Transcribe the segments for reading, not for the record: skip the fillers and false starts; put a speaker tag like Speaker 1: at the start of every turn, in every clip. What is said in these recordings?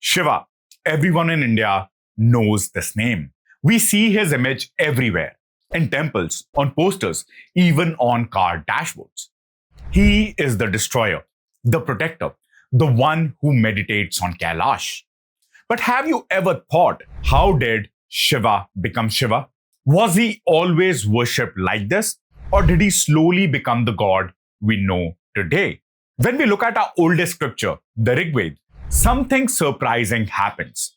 Speaker 1: Shiva. Everyone in India knows this name. We see his image everywhere, in temples, on posters, even on car dashboards. He is the destroyer, the protector, the one who meditates on Kailash. But have you ever thought, how did Shiva become Shiva? Was he always worshipped like this? Or did he slowly become the god we know today? When we look at our oldest scripture, the Rig Veda, something surprising happens.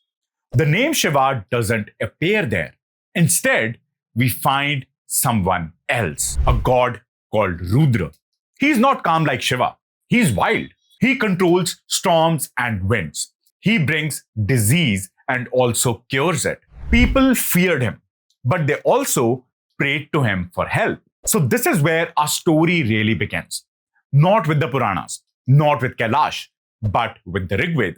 Speaker 1: The name Shiva doesn't appear there. Instead, we find someone else, a god called Rudra. He's not calm like Shiva. He's wild. He controls storms and winds. He brings disease and also cures it. People feared him, but they also prayed to him for help. So this is where our story really begins. Not with the Puranas, not with Kailash, but with the Rig Veda.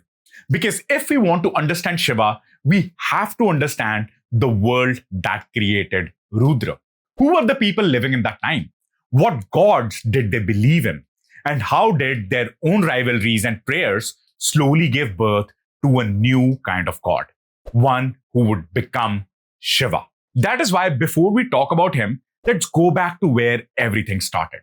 Speaker 1: Because if we want to understand Shiva, we have to understand the world that created Rudra. Who were the people living in that time? What gods did they believe in? And how did their own rivalries and prayers slowly give birth to a new kind of god? One who would become Shiva. That is why before we talk about him, let's go back to where everything started.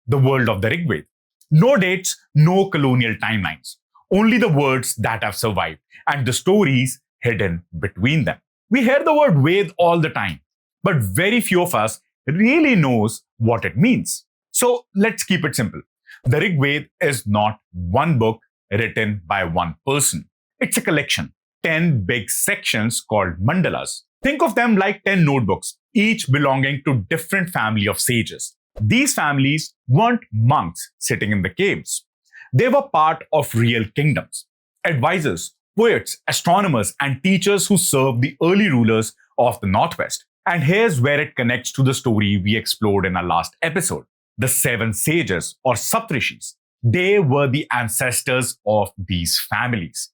Speaker 1: The world of the Rig Veda. No dates, no colonial timelines. Only the words that have survived and the stories hidden between them. We hear the word Ved all the time, but very few of us really knows what it means. So let's keep it simple. The Rig Veda is not one book written by one person. It's a collection, 10 big sections called mandalas. Think of them like 10 notebooks, each belonging to different family of sages. These families weren't monks sitting in the caves. They were part of real kingdoms, advisors, poets, astronomers, and teachers who served the early rulers of the Northwest. And here's where it connects to the story we explored in our last episode. The 7 sages or Saptrishis. They were the ancestors of these families.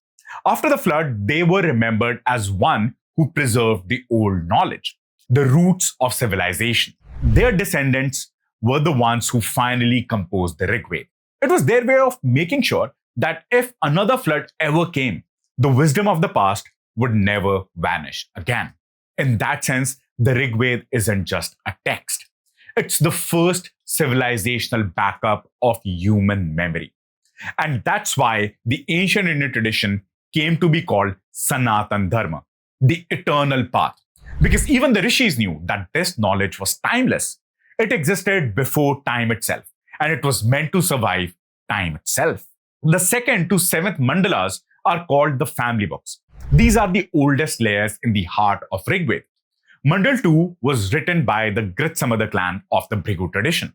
Speaker 1: After the flood, they were remembered as one who preserved the old knowledge, the roots of civilization. Their descendants were the ones who finally composed the Rig Veda. It was their way of making sure that if another flood ever came, the wisdom of the past would never vanish again. In that sense, the Rig Veda isn't just a text. It's the first civilizational backup of human memory. And that's why the ancient Indian tradition came to be called Sanatan Dharma, the eternal path. Because even the rishis knew that this knowledge was timeless. It existed before time itself, and it was meant to survive time itself. The 2nd to 7th mandalas are called the family books. These are the oldest layers in the heart of Rig Veda. Mandal 2 was written by the Gritsamada clan of the Bhrigu tradition.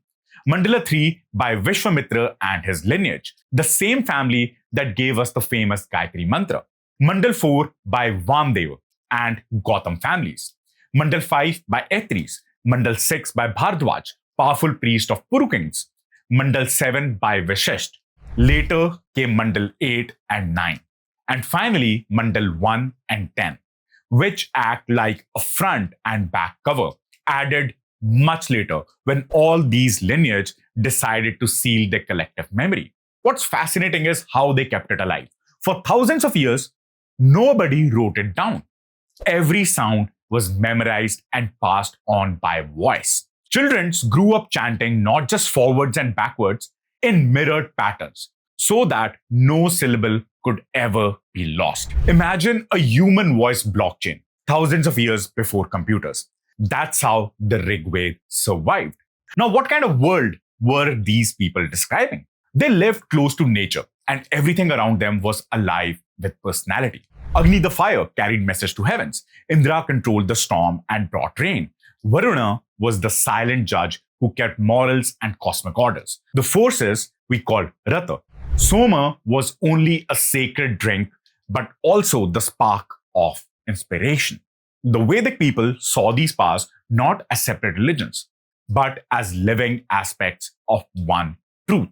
Speaker 1: Mandala 3 by Vishwamitra and his lineage, the same family that gave us the famous Gayatri Mantra. Mandal 4 by Vamdeva and Gautam families. Mandal 5 by Aitris. Mandal 6 by Bhardwaj, powerful priest of Puru kings. Mandal 7 by Vishisht. Later came Mandal 8 and 9. And finally, Mandal 1 and 10, which act like a front and back cover, added much later when all these lineage decided to seal their collective memory. What's fascinating is how they kept it alive. For thousands of years, nobody wrote it down. Every sound was memorized and passed on by voice. Children grew up chanting not just forwards and backwards in mirrored patterns so that no syllable could ever be lost. Imagine a human voice blockchain thousands of years before computers. That's how the Rig Veda survived. Now, what kind of world were these people describing? They lived close to nature and everything around them was alive with personality. Agni the fire carried message to heavens. Indra controlled the storm and brought rain. Varuna was the silent judge who kept morals and cosmic orders. The forces we call Rata. Soma was only a sacred drink, but also the spark of inspiration. The Vedic people saw these powers not as separate religions, but as living aspects of one truth.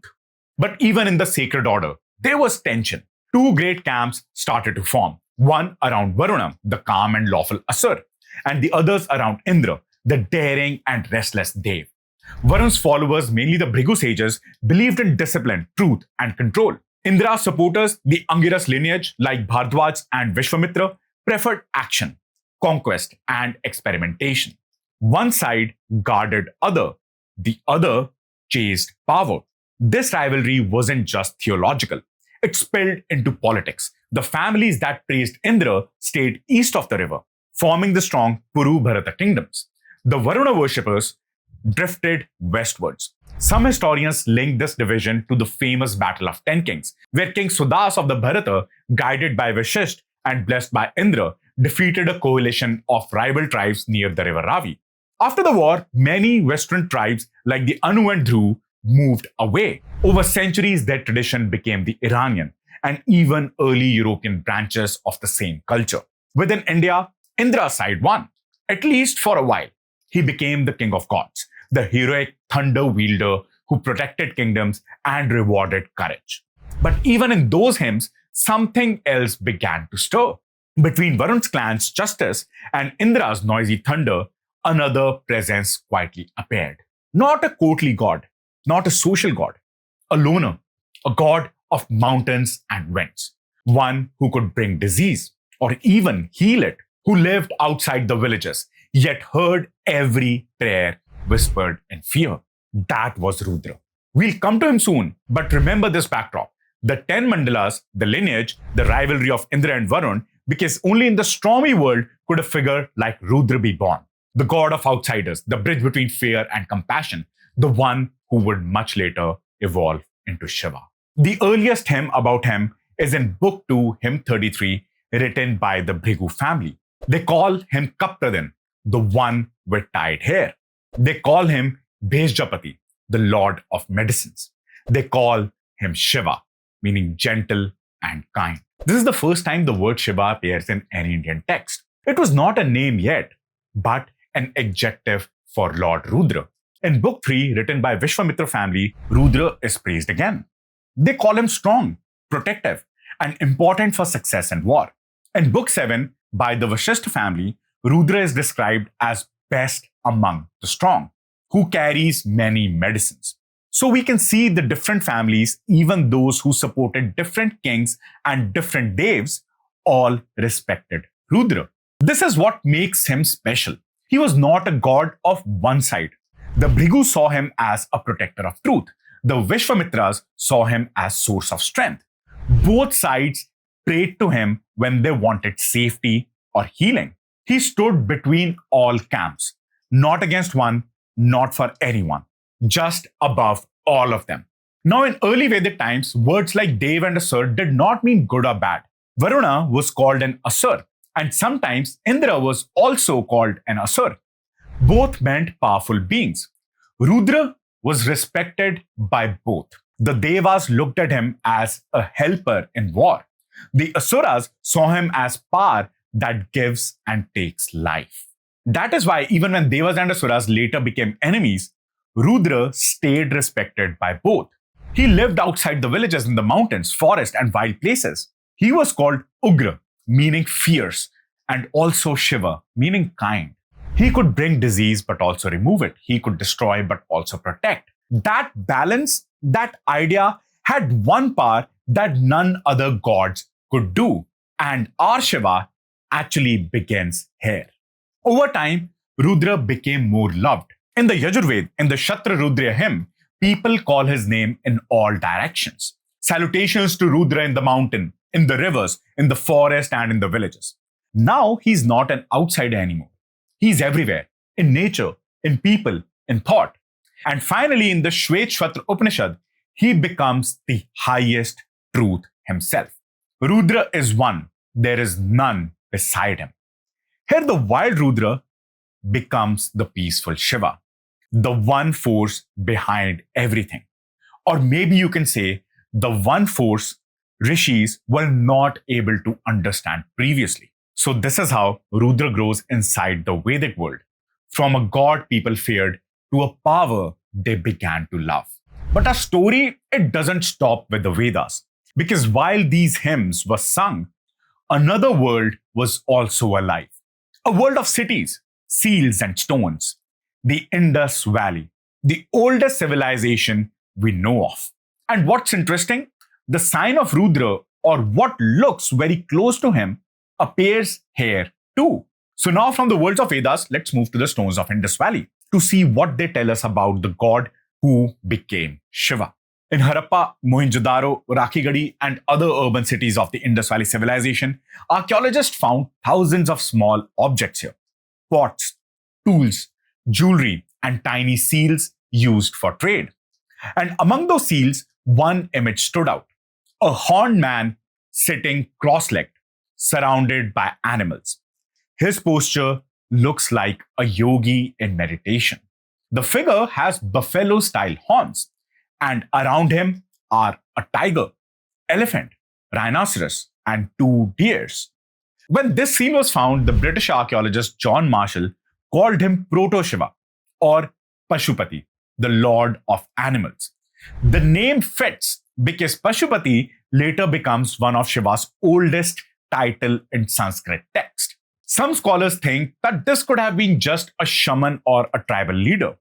Speaker 1: But even in the sacred order, there was tension. 2 great camps started to form. One around Varuna, the calm and lawful Asur, and the others around Indra, the daring and restless Dev. Varun's followers, mainly the Bhrigu sages, believed in discipline, truth, and control. Indra's supporters, the Angiras lineage like Bhardwaj and Vishwamitra, preferred action, conquest, and experimentation. One side guarded other, the other chased power. This rivalry wasn't just theological, it spilled into politics. The families that praised Indra stayed east of the river, forming the strong Puru Bharata kingdoms. The Varuna worshippers drifted westwards. Some historians link this division to the famous Battle of Ten Kings, where King Sudas of the Bharata, guided by Vishisht and blessed by Indra, defeated a coalition of rival tribes near the river Ravi. After the war, many western tribes like the Anu and Dhru moved away. Over centuries, their tradition became the Iranian and even early European branches of the same culture. Within India, Indra's side won, at least for a while. He became the king of gods, the heroic thunder wielder who protected kingdoms and rewarded courage. But even in those hymns, something else began to stir. Between Varun's clan's justice and Indra's noisy thunder, another presence quietly appeared. Not a courtly god, not a social god, a loner, a god of mountains and winds, one who could bring disease or even heal it, who lived outside the villages, yet heard every prayer whispered in fear. That was Rudra. We'll come to him soon, but remember this backdrop. The 10 mandalas, the lineage, the rivalry of Indra and Varun, because only in the stormy world could a figure like Rudra be born. The god of outsiders, the bridge between fear and compassion, the one who would much later evolve into Shiva. The earliest hymn about him is in Book 2, Hymn 33, written by the Bhrigu family. They call him Kapradin, the one with tied hair. They call him Bhejjapati, the lord of medicines. They call him Shiva, meaning gentle and kind. This is the first time the word Shiva appears in any Indian text. It was not a name yet, but an adjective for Lord Rudra. In Book 3, written by Vishwamitra family, Rudra is praised again. They call him strong, protective, and important for success in war. In Book 7, by the Vashishtha family, Rudra is described as best among the strong, who carries many medicines. So we can see the different families, even those who supported different kings and different devs, all respected Rudra. This is what makes him special. He was not a god of one side. The Bhrigu saw him as a protector of truth. The Vishwamitras saw him as source of strength. Both sides prayed to him when they wanted safety or healing. He stood between all camps, not against one, not for anyone, just above all of them. Now, in early Vedic times, words like Dev and Asur did not mean good or bad. Varuna was called an Asur, and sometimes Indra was also called an Asur. Both meant powerful beings. Rudra was respected by both. The Devas looked at him as a helper in war. The Asuras saw him as power that gives and takes life. That is why even when Devas and Asuras later became enemies, Rudra stayed respected by both. He lived outside the villages in the mountains, forests, and wild places. He was called Ugra, meaning fierce, and also Shiva, meaning kind. He could bring disease but also remove it. He could destroy but also protect. That balance, that idea had one power that none other gods could do. And our Shiva actually begins here. Over time, Rudra became more loved. In the Yajurved, in the Shatra Rudra hymn, people call his name in all directions. Salutations to Rudra in the mountain, in the rivers, in the forest, and in the villages. Now he's not an outsider anymore. He's everywhere, in nature, in people, in thought. And finally, in the Shvetashvatra Upanishad, he becomes the highest truth himself. Rudra is one. There is none beside him. Here, the wild Rudra becomes the peaceful Shiva, the one force behind everything. Or maybe you can say the one force rishis were not able to understand previously. So this is how Rudra grows inside the Vedic world, from a god people feared to a power they began to love. But our story, it doesn't stop with the Vedas, because while these hymns were sung, another world was also alive. A world of cities, seals and stones, the Indus Valley, the oldest civilization we know of. And what's interesting, the sign of Rudra, or what looks very close to him, appears here too. So now from the worlds of Vedas, let's move to the stones of Indus Valley to see what they tell us about the god who became Shiva. In Harappa, Mohenjo-daro, Rakhigarhi, and other urban cities of the Indus Valley Civilization, archaeologists found thousands of small objects here: pots, tools, jewelry, and tiny seals used for trade. And among those seals, one image stood out: a horned man sitting cross legged, surrounded by animals. His posture looks like a yogi in meditation. The figure has buffalo style horns, and around him are a tiger, elephant, rhinoceros, and two deers. When this seal was found, the British archaeologist John Marshall called him Proto Shiva, or Pashupati, the Lord of Animals. The name fits because Pashupati later becomes one of Shiva's oldest title in Sanskrit text. Some scholars think that this could have been just a shaman or a tribal leader.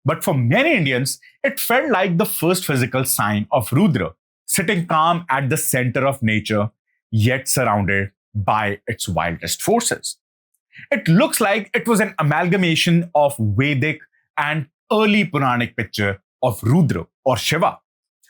Speaker 1: But for many Indians, it felt like the first physical sign of Rudra, sitting calm at the center of nature, yet surrounded by its wildest forces. It looks like it was an amalgamation of Vedic and early Puranic picture of Rudra or Shiva.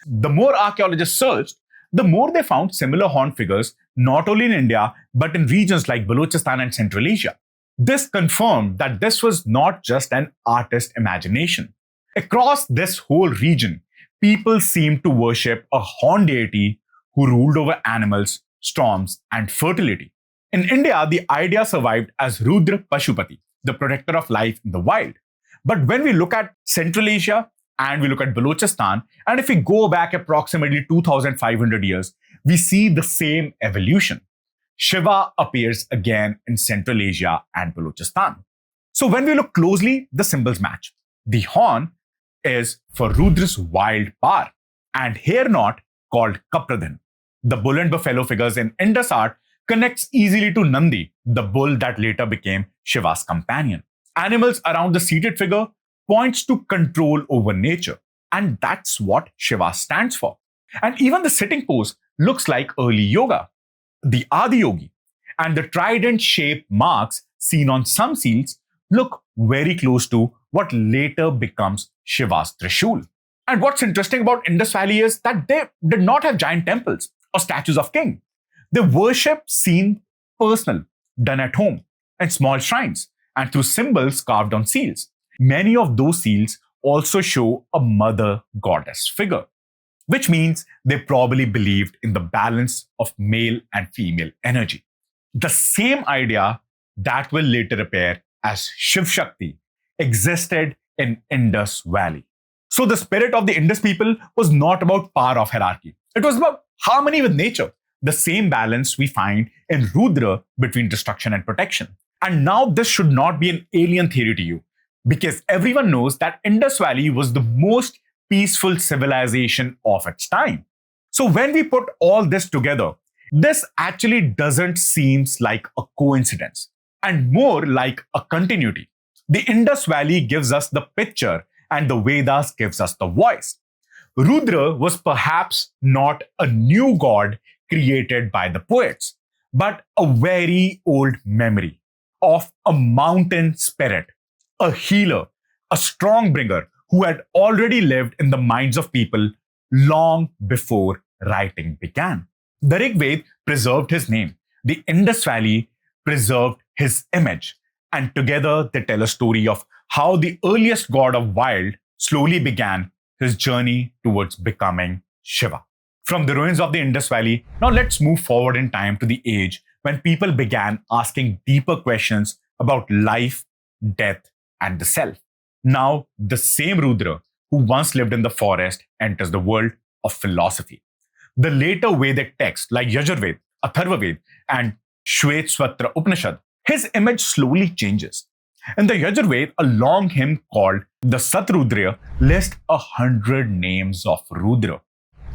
Speaker 1: The more archaeologists searched, the more they found similar horned figures not only in India but in regions like Balochistan and Central Asia. This confirmed that this was not just an artist's imagination. Across this whole region, people seemed to worship a horned deity who ruled over animals, storms, and fertility. In India, the idea survived as Rudra Pashupati, the protector of life in the wild. But when we look at Central Asia and we look at Balochistan, and if we go back approximately 2,500 years, we see the same evolution. Shiva appears again in Central Asia and Balochistan. So when we look closely, the symbols match. The horn is for Rudra's wild power, and hair knot called Kapradhan. The bull and buffalo figures in Indus art connects easily to Nandi, the bull that later became Shiva's companion. Animals around the seated figure points to control over nature, and that's what Shiva stands for. And even the sitting pose looks like early yoga. The Adiyogi and the trident-shaped marks seen on some seals look very close to what later becomes Shiva's Trishul. And what's interesting about Indus Valley is that they did not have giant temples or statues of king. They worship seen personal, done at home, and small shrines, and through symbols carved on seals. Many of those seals also show a mother goddess figure, which means they probably believed in the balance of male and female energy. The same idea that will later appear as Shiv Shakti existed in Indus Valley. So the spirit of the Indus people was not about power of hierarchy. It was about harmony with nature, the same balance we find in Rudra between destruction and protection. And now this should not be an alien theory to you, because everyone knows that Indus Valley was the most peaceful civilization of its time. So when we put all this together, this actually doesn't seem like a coincidence and more like a continuity. The Indus Valley gives us the picture and the Vedas gives us the voice. Rudra was perhaps not a new god created by the poets, but a very old memory of a mountain spirit, a healer, a strong bringer who had already lived in the minds of people long before writing began. The Rig Veda preserved his name. The Indus Valley preserved his image. And together they tell a story of how the earliest god of wild slowly began his journey towards becoming Shiva. From the ruins of the Indus Valley, now let's move forward in time to the age when people began asking deeper questions about life, death, and the self. Now, the same Rudra who once lived in the forest enters the world of philosophy. The later Vedic texts like Yajurveda, Atharvaveda, and Shvetsvatra Upanishad, his image slowly changes. In the Yajurveda, a long hymn called the Satrudra lists 100 names of Rudra.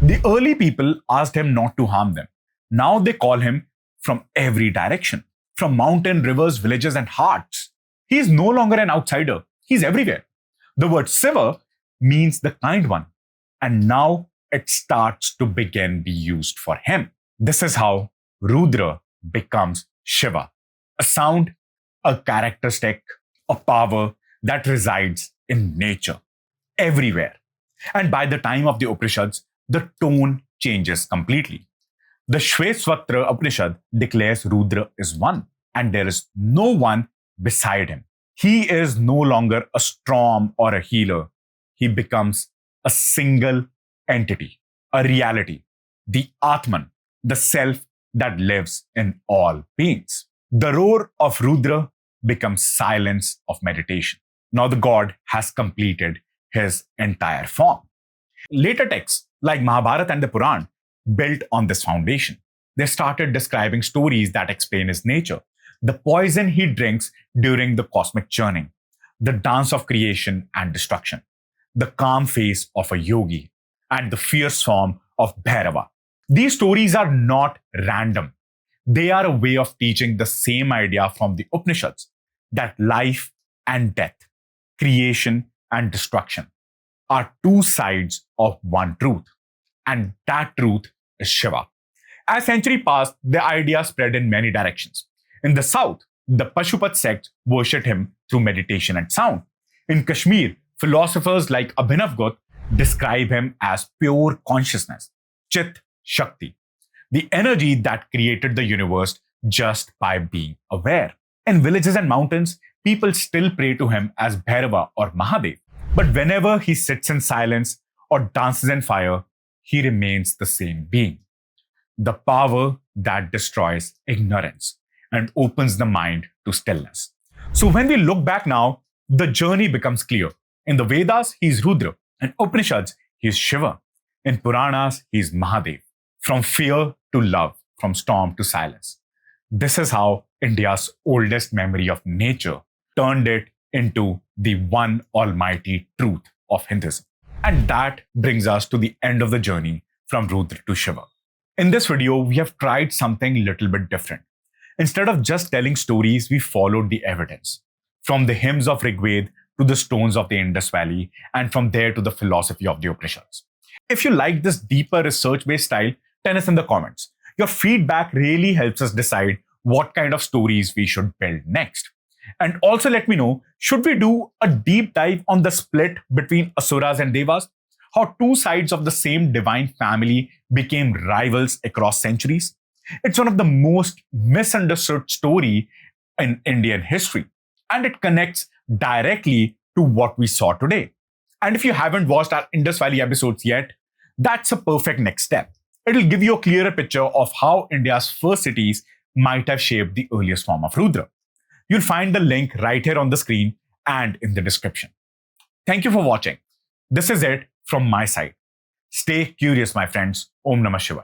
Speaker 1: The early people asked him not to harm them. Now they call him from every direction, from mountain, rivers, villages, and hearts. He is no longer an outsider. He's everywhere. The word Siva means the kind one, and now it starts to begin be used for him. This is how Rudra becomes Shiva, a sound, a characteristic, a power that resides in nature, everywhere. And by the time of the Upanishads, the tone changes completely. The Shveswatra Upanishad declares Rudra is one, and there is no one beside him. He is no longer a storm or a healer. He becomes a single entity, a reality, the Atman, the self that lives in all beings. The roar of Rudra becomes silence of meditation. Now the god has completed his entire form. Later texts like Mahabharata and the Puran built on this foundation. They started describing stories that explain his nature, the poison he drinks during the cosmic churning, the dance of creation and destruction, the calm face of a yogi, and the fierce form of Bhairava. These stories are not random. They are a way of teaching the same idea from the Upanishads, that life and death, creation and destruction, are two sides of one truth. And that truth is Shiva. As centuries passed, the idea spread in many directions. In the south, the Pashupati sect worshipped him through meditation and sound. In Kashmir, philosophers like Abhinav Gupta describe him as pure consciousness, Chit Shakti, the energy that created the universe just by being aware. In villages and mountains, people still pray to him as Bhairava or Mahadev. But whenever he sits in silence or dances in fire, he remains the same being. The power that destroys ignorance and opens the mind to stillness. So when we look back now, the journey becomes clear. In the Vedas, he is Rudra. In Upanishads, he is Shiva. In Puranas, he is Mahadev. From fear to love, from storm to silence. This is how India's oldest memory of nature turned it into the one almighty truth of Hinduism. And that brings us to the end of the journey from Rudra to Shiva. In this video, we have tried something a little bit different. Instead of just telling stories, we followed the evidence. From the hymns of Rigved to the stones of the Indus Valley, and from there to the philosophy of the Upanishads. If you like this deeper research-based style, tell us in the comments. Your feedback really helps us decide what kind of stories we should build next. And also let me know, should we do a deep dive on the split between Asuras and Devas? How two sides of the same divine family became rivals across centuries? It's one of the most misunderstood story in Indian history, and it connects directly to what we saw today. And if you haven't watched our Indus Valley episodes yet, that's a perfect next step. It'll give you a clearer picture of how India's first cities might have shaped the earliest form of Rudra. You'll find the link right here on the screen and in the description. Thank you for watching. This is it from my side. Stay curious, my friends. Om Namah Shivaya.